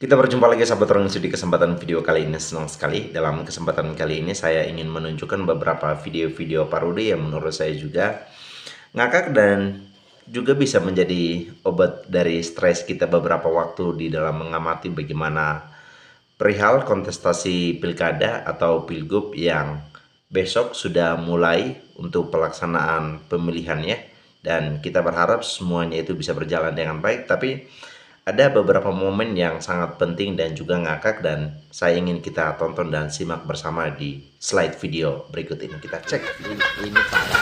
Kita berjumpa lagi sahabat Rongsu di kesempatan video kali ini. Senang sekali dalam kesempatan kali ini saya ingin menunjukkan beberapa video-video parodi yang menurut saya juga ngakak dan juga bisa menjadi obat dari stres kita beberapa waktu di dalam mengamati bagaimana perihal kontestasi pilkada atau pilgub yang besok sudah mulai untuk pelaksanaan pemilihannya, dan kita berharap semuanya itu bisa berjalan dengan baik. Tapi ada beberapa momen yang sangat penting dan juga ngakak, dan saya ingin kita tonton dan simak bersama di slide video berikut ini. Kita cek. Ini parah.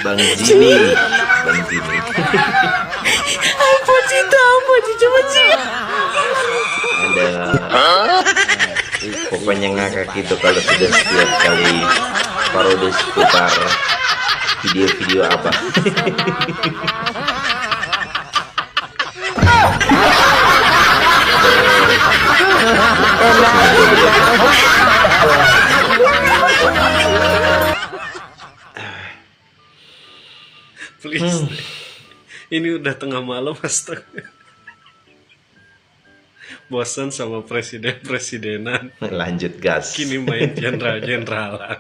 Bang Jimmy. Apa cerita apa coba sih? Ada pokoknya ngakak itu kalau sudah setiap kali parodi seputar video-video apa. Please. Ini udah tengah malam, astaga. Bosan sama presiden-presidenan. Lanjut gas. Kini main jenderal-jeneralan.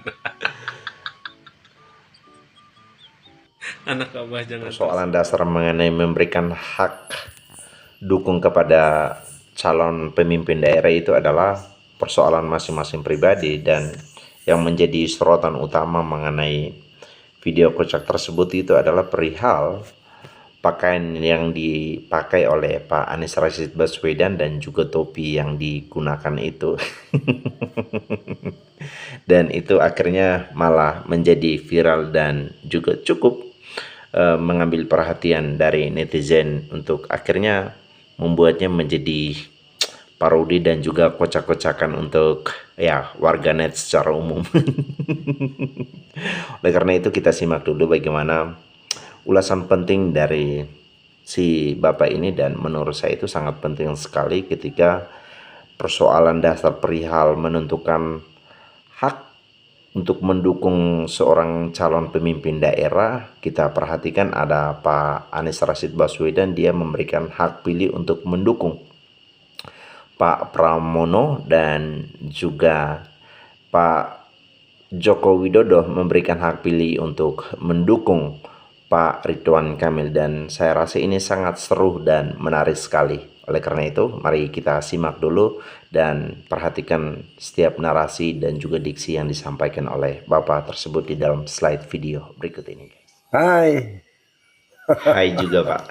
Anak abah jangan. Soalan dasar mengenai memberikan hak dukung kepada calon pemimpin daerah itu adalah persoalan masing-masing pribadi, dan yang menjadi sorotan utama mengenai video kocak tersebut itu adalah perihal pakaian yang dipakai oleh Pak Anies Rashid Baswedan dan juga topi yang digunakan itu. Dan itu akhirnya malah menjadi viral dan juga cukup mengambil perhatian dari netizen untuk akhirnya membuatnya menjadi parodi dan juga kocak-kocakan untuk ya warganet secara umum. Oleh karena itu kita simak dulu bagaimana ulasan penting dari si bapak ini, dan menurut saya itu sangat penting sekali ketika persoalan dasar perihal menentukan hak untuk mendukung seorang calon pemimpin daerah. Kita perhatikan ada Pak Anies Rashid Baswedan, dia memberikan hak pilih untuk mendukung Pak Pramono, dan juga Pak Joko Widodo memberikan hak pilih untuk mendukung Pak Ridwan Kamil, dan saya rasa ini sangat seru dan menarik sekali. Oleh karena itu, mari kita simak dulu dan perhatikan setiap narasi dan juga diksi yang disampaikan oleh Bapak tersebut di dalam slide video berikut ini. Hai. Hai juga Pak.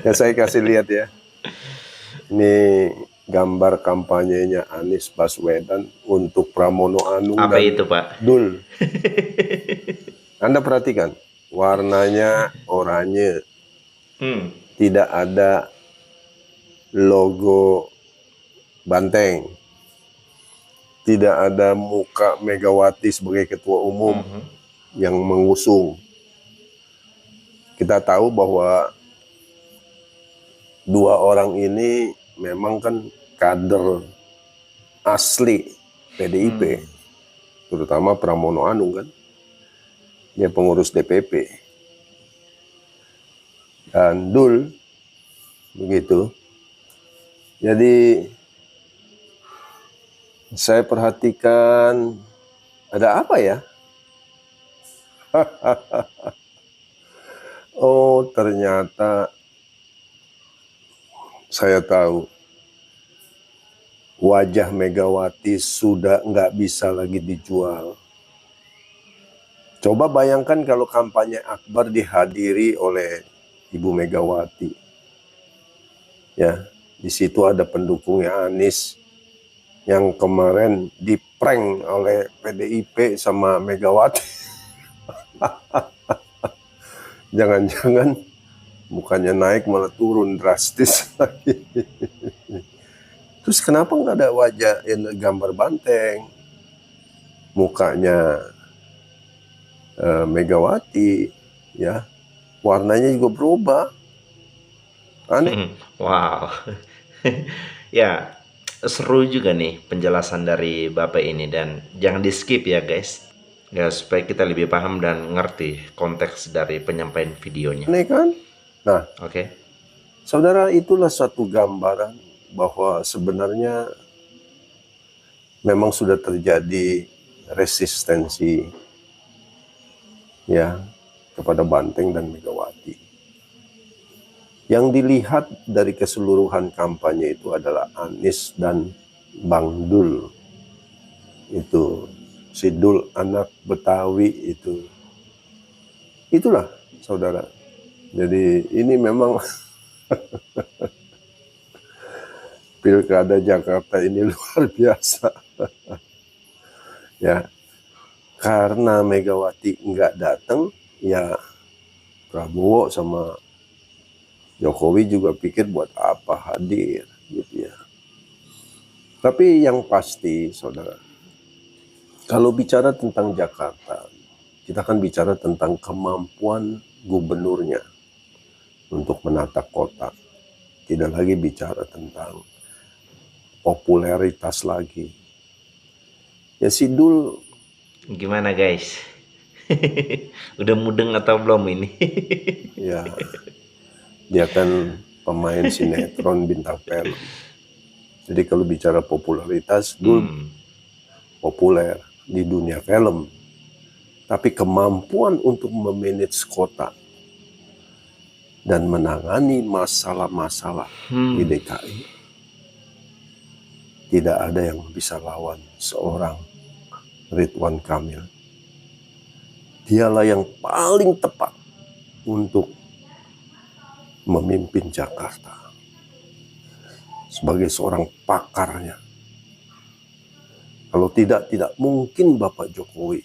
Ya saya kasih lihat ya. Ini gambar kampanyenya Anies Baswedan untuk Pramono Anung. Apa itu Pak? Dul. Anda perhatikan, warnanya oranye. Tidak ada logo banteng. Tidak ada muka Megawati sebagai ketua umum yang mengusung. Kita tahu bahwa dua orang ini memang kan kader asli PDIP, terutama Pramono Anung kan, dia pengurus DPP. Dan Dul, begitu. Jadi saya perhatikan ada apa ya? Oh, ternyata saya tahu wajah Megawati sudah nggak bisa lagi dijual. Coba bayangkan kalau kampanye akbar dihadiri oleh Ibu Megawati. Ya, di situ ada pendukungnya Anies yang kemarin diprank oleh PDIP sama Megawati. Jangan-jangan bukannya naik malah turun drastis lagi. Terus kenapa nggak ada wajah gambar banteng, mukanya Megawati, ya warnanya juga berubah, aneh. Wow. Ya, seru juga nih penjelasan dari Bapak ini, dan jangan di skip ya guys. Ya, supaya kita lebih paham dan ngerti konteks dari penyampaian videonya. Aneh kan? Nah, Oke. saudara, itulah suatu gambaran bahwa sebenarnya memang sudah terjadi resistensi ya kepada Banteng dan Megawati. Yang dilihat dari keseluruhan kampanye itu adalah Anies dan Bang Dul. Itu si Dul anak Betawi itu. Itulah saudara. Jadi ini memang Pilkada Jakarta ini luar biasa. Ya, karena Megawati nggak datang, ya Prabowo sama Jokowi juga pikir buat apa hadir gitu ya. Tapi yang pasti saudara, kalau bicara tentang Jakarta, kita akan bicara tentang kemampuan gubernurnya untuk menata kota. Tidak lagi bicara tentang popularitas lagi. Ya si Dul, Gimana guys? Udah mudeng atau belum ini? ya dia kan pemain sinetron bintang film. Jadi kalau bicara popularitas, Dul Hmm, populer di dunia film. Tapi kemampuan untuk memanage kota dan menangani masalah-masalah di DKI, tidak ada yang bisa lawan seorang Ridwan Kamil. Dialah yang paling tepat untuk memimpin Jakarta sebagai seorang pakarnya. Kalau tidak mungkin Bapak Jokowi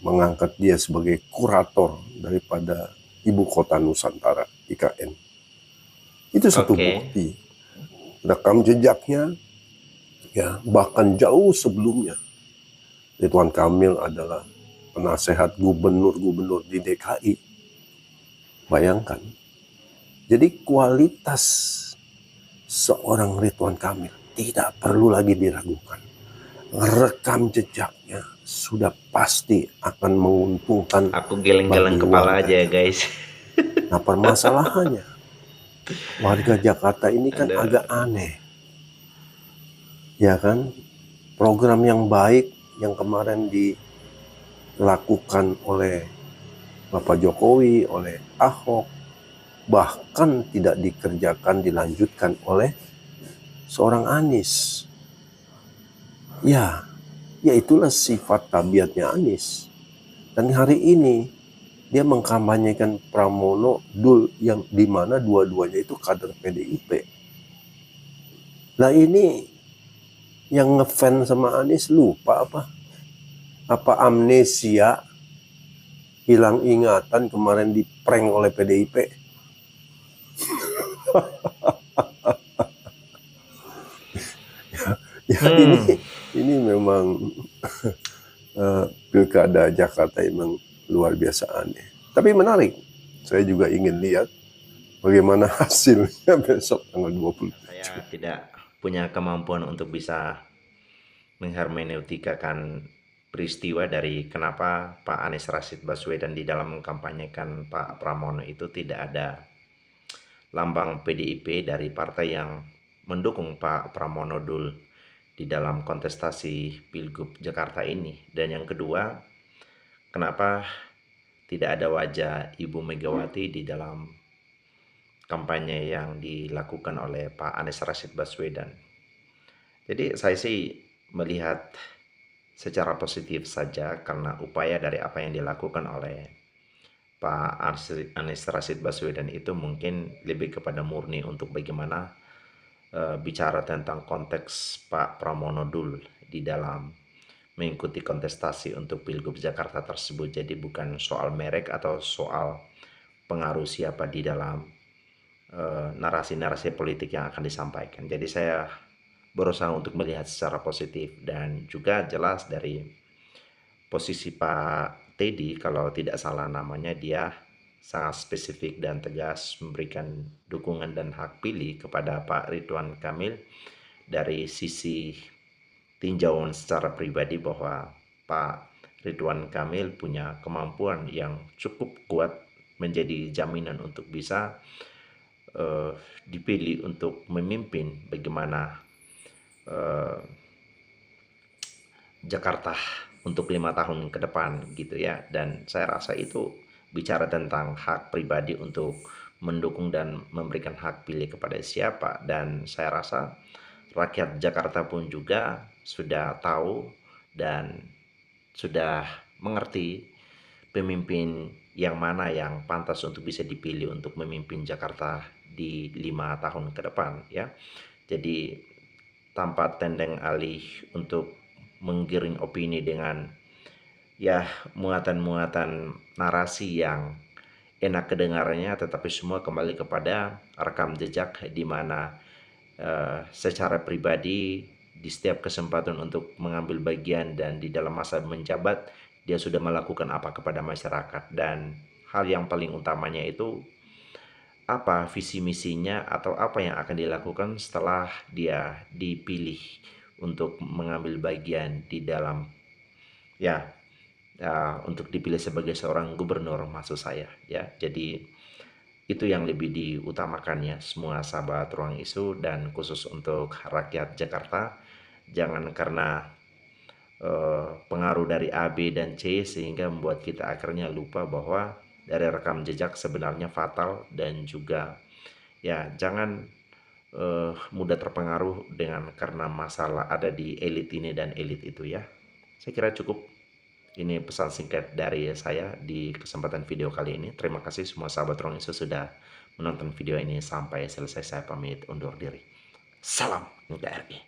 mengangkat dia sebagai kurator daripada Ibu Kota Nusantara, IKN. Itu satu Oke. bukti. Rekam jejaknya, ya bahkan jauh sebelumnya Ridwan Kamil adalah penasehat gubernur-gubernur di DKI. Bayangkan. Jadi kualitas seorang Ridwan Kamil tidak perlu lagi diragukan. Rekam jejaknya sudah pasti akan menguntungkan Aku geleng-geleng bagi kepala aja ya warganya. guys. Nah, permasalahannya warga Jakarta ini kan Ada. agak aneh. Ya kan? Program yang baik yang kemarin dilakukan oleh Bapak Jokowi, oleh Ahok, bahkan tidak dikerjakan, dilanjutkan oleh seorang Anies. Ya itulah sifat tabiatnya Anies. Dan hari ini dia mengkampanyekan Pramono, Dul, yang dimana dua-duanya itu kader PDIP. Nah ini yang ngefans sama Anies lupa apa? Apa amnesia, hilang ingatan kemarin diprank oleh PDIP. Ini memang Pilkada Jakarta memang luar biasa aneh. Tapi menarik. Saya juga ingin lihat bagaimana hasilnya besok tanggal 20. Saya tidak punya kemampuan untuk bisa menghermeneutikakan peristiwa dari kenapa Pak Anies Rashid Baswedan di dalam mengkampanyekan Pak Pramono itu tidak ada lambang PDIP dari partai yang mendukung Pak Pramono Dul di dalam kontestasi Pilgub Jakarta ini. Dan yang kedua, kenapa tidak ada wajah Ibu Megawati di dalam kampanye yang dilakukan oleh Pak Anies Rashid Baswedan. Jadi saya sih melihat secara positif saja karena upaya dari apa yang dilakukan oleh Pak Anies Rashid Baswedan itu mungkin lebih kepada murni untuk bagaimana bicara tentang konteks Pak Pramono Dul di dalam mengikuti kontestasi untuk Pilgub Jakarta tersebut. Jadi bukan soal merek atau soal pengaruh siapa di dalam narasi-narasi politik yang akan disampaikan. Jadi saya berusaha untuk melihat secara positif dan juga jelas dari posisi Pak Teddy, kalau tidak salah namanya, dia sangat spesifik dan tegas memberikan dukungan dan hak pilih kepada Pak Ridwan Kamil dari sisi tinjauan secara pribadi bahwa Pak Ridwan Kamil punya kemampuan yang cukup kuat menjadi jaminan untuk bisa dipilih untuk memimpin bagaimana Jakarta untuk 5 tahun ke depan gitu ya. Dan saya rasa itu bicara tentang hak pribadi untuk mendukung dan memberikan hak pilih kepada siapa, dan saya rasa rakyat Jakarta pun juga sudah tahu dan sudah mengerti pemimpin yang mana yang pantas untuk bisa dipilih untuk memimpin Jakarta di 5 tahun ke depan ya. Jadi tanpa tendeng alih untuk menggiring opini dengan ya muatan-muatan narasi yang enak kedengarannya, tetapi semua kembali kepada rekam jejak di mana secara pribadi di setiap kesempatan untuk mengambil bagian dan di dalam masa menjabat dia sudah melakukan apa kepada masyarakat, dan hal yang paling utamanya itu apa visi misinya atau apa yang akan dilakukan setelah dia dipilih untuk mengambil bagian di dalam ya untuk dipilih sebagai seorang gubernur maksud saya ya. Jadi itu yang lebih diutamakan ya semua sahabat Ruang Isu, dan khusus untuk rakyat Jakarta, jangan karena pengaruh dari A, B, dan C sehingga membuat kita akhirnya lupa bahwa dari rekam jejak sebenarnya fatal, dan juga ya jangan mudah terpengaruh dengan karena masalah ada di elit ini dan elit itu ya. Saya kira cukup. Ini pesan singkat dari saya di kesempatan video kali ini. Terima kasih semua sahabat Ruang Isu sudah menonton video ini sampai selesai. Saya pamit undur diri. Salam NKRI.